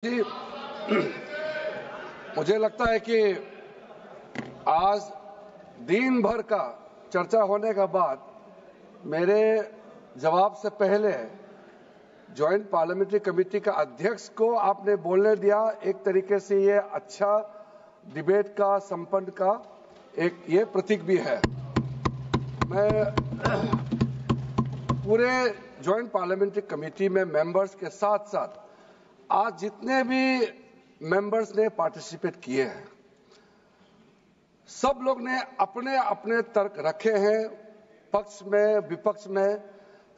जी, मुझे लगता है कि आज दिन भर का चर्चा होने के बाद मेरे जवाब से पहले ज्वाइंट पार्लियामेंट्री कमेटी का अध्यक्ष को आपने बोलने दिया। एक तरीके से ये अच्छा डिबेट का संपन्न का एक ये प्रतीक भी है। मैं पूरे ज्वाइंट पार्लियामेंट्री कमेटी में मेंबर्स के साथ साथ आज जितने भी मेंबर्स ने पार्टिसिपेट किए हैं, सब लोग ने अपने अपने तर्क रखे हैं, पक्ष में विपक्ष में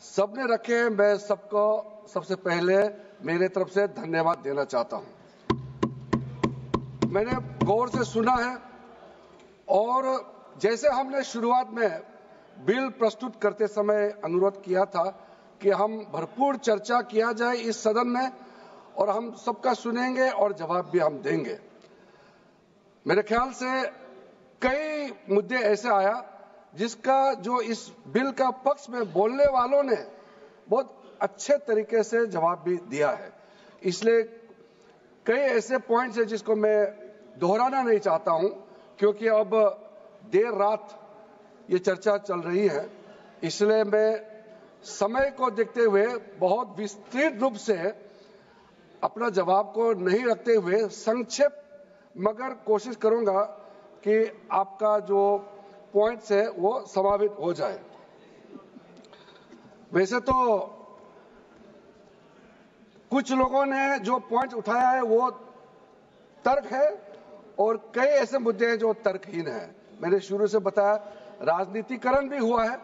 सबने रखे हैं। मैं सबको सबसे पहले मेरे तरफ से धन्यवाद देना चाहता हूं। मैंने गौर से सुना है और जैसे हमने शुरुआत में बिल प्रस्तुत करते समय अनुरोध किया था कि हम भरपूर चर्चा किया जाए इस सदन में और हम सबका सुनेंगे और जवाब भी हम देंगे। मेरे ख्याल से कई मुद्दे ऐसे आया जिसका जो इस बिल का पक्ष में बोलने वालों ने बहुत अच्छे तरीके से जवाब भी दिया है। इसलिए कई ऐसे पॉइंट्स हैं जिसको मैं दोहराना नहीं चाहता हूं, क्योंकि अब देर रात ये चर्चा चल रही है। इसलिए मैं समय को देखते हुए बहुत विस्तृत रूप से अपना जवाब को नहीं रखते हुए संक्षेप मगर कोशिश करूंगा कि आपका जो पॉइंट्स है वो समावित हो जाए। वैसे तो कुछ लोगों ने जो पॉइंट उठाया है वो तर्क है और कई ऐसे मुद्दे हैं जो तर्कहीन है। मैंने शुरू से बताया राजनीतिकरण भी हुआ है,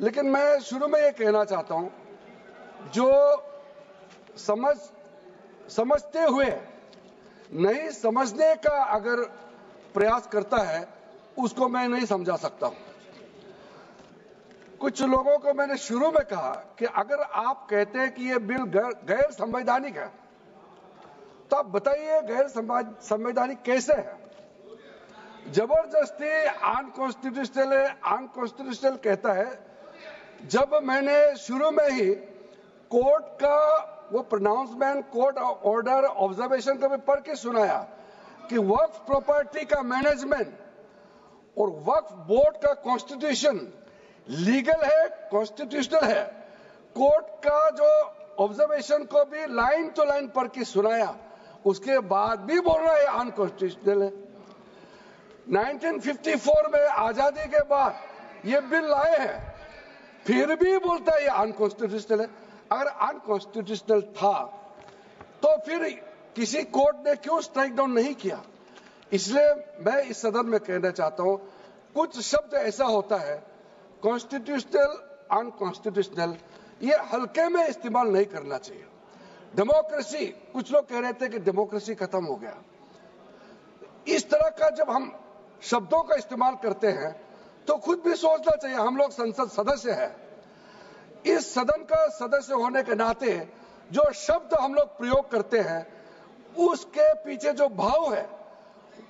लेकिन मैं शुरू में ये कहना चाहता हूं, जो समझते हुए नहीं समझने का अगर प्रयास करता है उसको मैं नहीं समझा सकता हूं। कुछ लोगों को मैंने शुरू में कहा कि अगर आप कहते हैं कि ये बिल गैर संवैधानिक है तो आप बताइए गैर संवैधानिक कैसे है। जबरदस्ती अनकॉन्स्टिट्यूशनल है, अनकॉन्स्टिट्यूशनल कहता है। जब मैंने शुरू में ही कोर्ट का वो प्रोनाउंसमेंट, कोर्ट ऑर्डर, ऑब्जर्वेशन को भी पढ़ के सुनाया कि वक्फ प्रॉपर्टी का मैनेजमेंट और वक्फ बोर्ड का कॉन्स्टिट्यूशन लीगल है, कॉन्स्टिट्यूशनल है। कोर्ट का जो ऑब्जर्वेशन को भी लाइन टू लाइन पढ़ के सुनाया, उसके बाद भी बोल रहा है अनकॉन्स्टिट्यूशनल है। 1954 में आजादी के बाद ये बिल लाए हैं, फिर भी बोलता है ये अनकॉन्स्टिट्यूशनल है। अगर अनकॉन्स्टिट्यूशनल था तो फिर किसी कोर्ट ने क्यों स्ट्राइक डाउन नहीं किया। इसलिए मैं इस सदन में कहना चाहता हूं, कुछ शब्द ऐसा होता है कॉन्स्टिट्यूशनल, अनकॉन्स्टिट्यूशनल, ये हल्के में इस्तेमाल नहीं करना चाहिए। डेमोक्रेसी, कुछ लोग कह रहे थे कि डेमोक्रेसी खत्म हो गया। इस तरह का जब हम शब्दों का इस्तेमाल करते हैं तो खुद भी सोचना चाहिए। हम लोग संसद सदस्य हैं, इस सदन का सदस्य होने के नाते जो शब्द हम लोग प्रयोग करते हैं उसके पीछे जो भाव है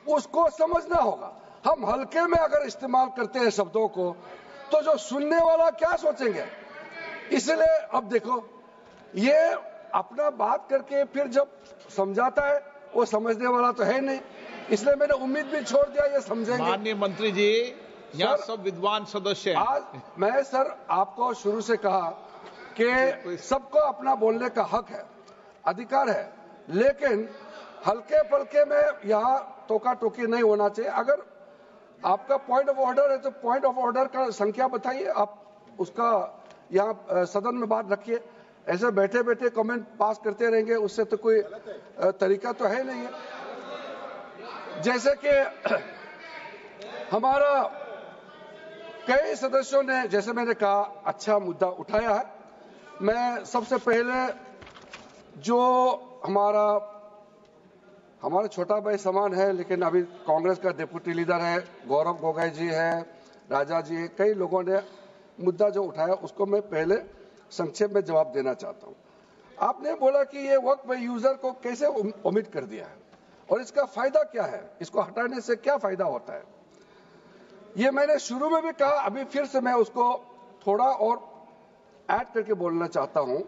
उसको समझना होगा। हम हल्के में अगर इस्तेमाल करते हैं शब्दों को तो जो सुनने वाला क्या सोचेंगे। इसलिए अब देखो, ये अपना बात करके फिर जब समझाता है वो समझने वाला तो है नहीं, इसलिए मैंने उम्मीद भी छोड़ दिया ये समझेंगे। माननीय मंत्री जी, यहाँ सब विद्वान सदस्य हैं। आज मैं सर आपको शुरू से कहा कि सबको अपना बोलने का हक है, अधिकार है, लेकिन हल्के पलके में यहाँ टोका टोकी नहीं होना चाहिए। अगर आपका पॉइंट ऑफ ऑर्डर है तो पॉइंट ऑफ ऑर्डर का संख्या बताइए, आप उसका यहाँ सदन में बात रखिए। ऐसे बैठे बैठे कमेंट पास करते रहेंगे उससे तो कोई तरीका तो है नहीं है। जैसे कि हमारा कई सदस्यों ने, जैसे मैंने कहा, अच्छा मुद्दा उठाया है। मैं सबसे पहले जो हमारा छोटा भाई समान है, लेकिन अभी कांग्रेस का डिप्टी लीडर है, गौरव गोगोई जी है, राजा जी है, कई लोगों ने मुद्दा जो उठाया उसको मैं पहले संक्षेप में जवाब देना चाहता हूं। आपने बोला कि ये वक्फ यूजर को कैसे ओमिट कर दिया है और इसका फायदा क्या है, इसको हटाने से क्या फायदा होता है। ये मैंने शुरू में भी कहा, अभी फिर से मैं उसको थोड़ा और ऐड करके बोलना चाहता हूं।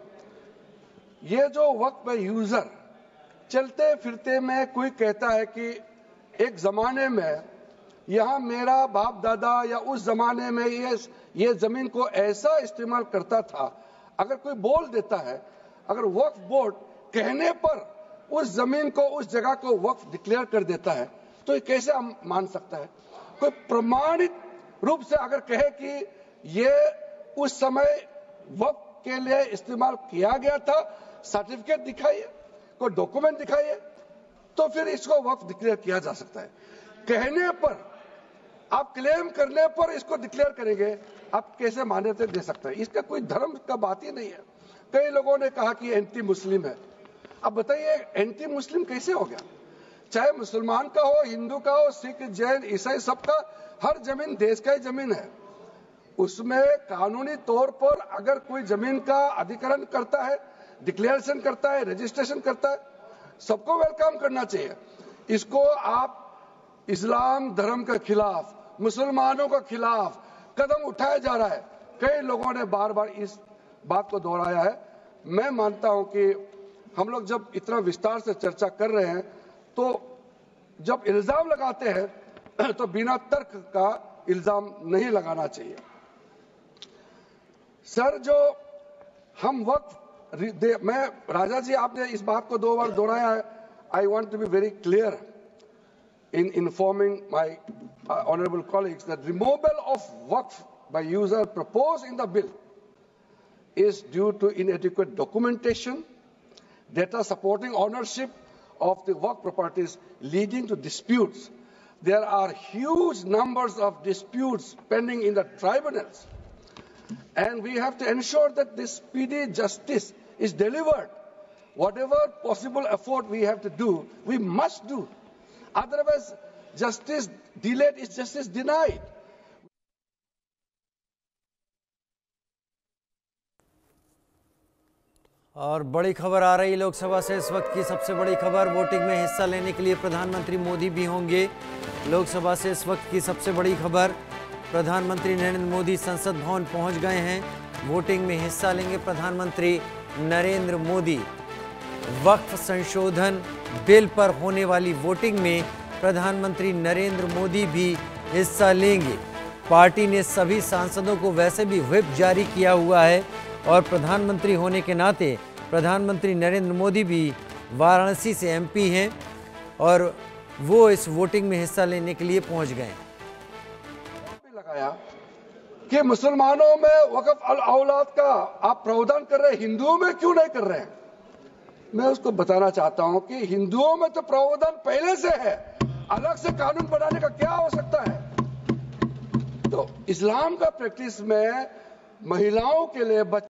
ये जो वक्फ यूजर चलते फिरते में कोई कहता है कि एक जमाने में यहाँ मेरा बाप दादा या उस जमाने में ये जमीन को ऐसा इस्तेमाल करता था, अगर कोई बोल देता है, अगर वक्फ बोर्ड कहने पर उस जमीन को, उस जगह को वक्फ डिक्लेयर कर देता है, तो ये कैसे हम मान सकता है? कोई प्रमाणित रूप से अगर कहे कि ये उस समय वक्फ के लिए इस्तेमाल किया गया था, सर्टिफिकेट दिखाइए, कोई डॉक्यूमेंट दिखाइए, तो फिर इसको वक्फ डिक्लेयर किया जा सकता है। कहने पर, आप क्लेम करने पर इसको डिक्लेयर करेंगे, आप कैसे मान्यता दे सकते हैं? इसका कोई धर्म का बात ही नहीं है। कई लोगों ने कहा कि एंटी मुस्लिम है। अब बताइए एंटी मुस्लिम कैसे हो गया? चाहे मुसलमान का हो, हिंदू का हो, सिख, जैन, ईसाई, सबका हर जमीन देश का ही जमीन है। उसमें कानूनी तौर पर अगर कोई जमीन का अधिग्रहण करता है, डिक्लेरेशन करता है, रजिस्ट्रेशन करता है, सबको वेलकम करना चाहिए। इसको आप इस्लाम धर्म के खिलाफ, मुसलमानों के खिलाफ कदम उठाया जा रहा है। कई लोगों ने बार बार इस बात को दोहराया है। मैं मानता हूं कि हम लोग जब इतना विस्तार से चर्चा कर रहे हैं, तो जब इल्जाम लगाते हैं तो बिना तर्क का इल्जाम नहीं लगाना चाहिए। सर, जो हम वक्त, मैं राजा जी, आपने इस बात को 2 बार दोहराया है। I want to be very clear in informing my honorable colleagues that removal of waqf by user proposed in the bill is due to inadequate documentation, data supporting ownership of the waqf properties, leading to disputes. There are huge numbers of disputes pending in the tribunals, and we have to ensure that this speedy justice is delivered. Whatever possible effort we have to do, we must do. Otherwise, justice delayed is justice denied. और बड़ी खबर आ रही लोकसभा से। इस वक्त की सबसे बड़ी खबर, वोटिंग में हिस्सा लेने के लिए प्रधानमंत्री मोदी भी होंगे। लोकसभा से इस वक्त की सबसे बड़ी खबर, प्रधानमंत्री नरेंद्र मोदी संसद भवन पहुंच गए हैं। वोटिंग में हिस्सा लेंगे प्रधानमंत्री नरेंद्र मोदी। वक्फ संशोधन बिल पर होने वाली वोटिंग में प्रधानमंत्री नरेंद्र मोदी भी हिस्सा लेंगे। पार्टी ने सभी सांसदों को वैसे भी व्हिप जारी किया हुआ है और प्रधानमंत्री होने के नाते प्रधानमंत्री नरेंद्र मोदी भी वाराणसी से एमपी हैं और वो इस वोटिंग में हिस्सा लेने के लिए पहुंच गए। लगाया कि मुसलमानों में वक्फ अल औलाद का आप प्रावधान कर रहे हैं, हिंदुओं में क्यों नहीं कर रहे हैं? मैं उसको बताना चाहता हूं कि हिंदुओं में तो प्रावधान पहले से है, अलग से कानून बनाने का क्या आवश्यकता है? तो इस्लाम का प्रैक्टिस में महिलाओं के लिए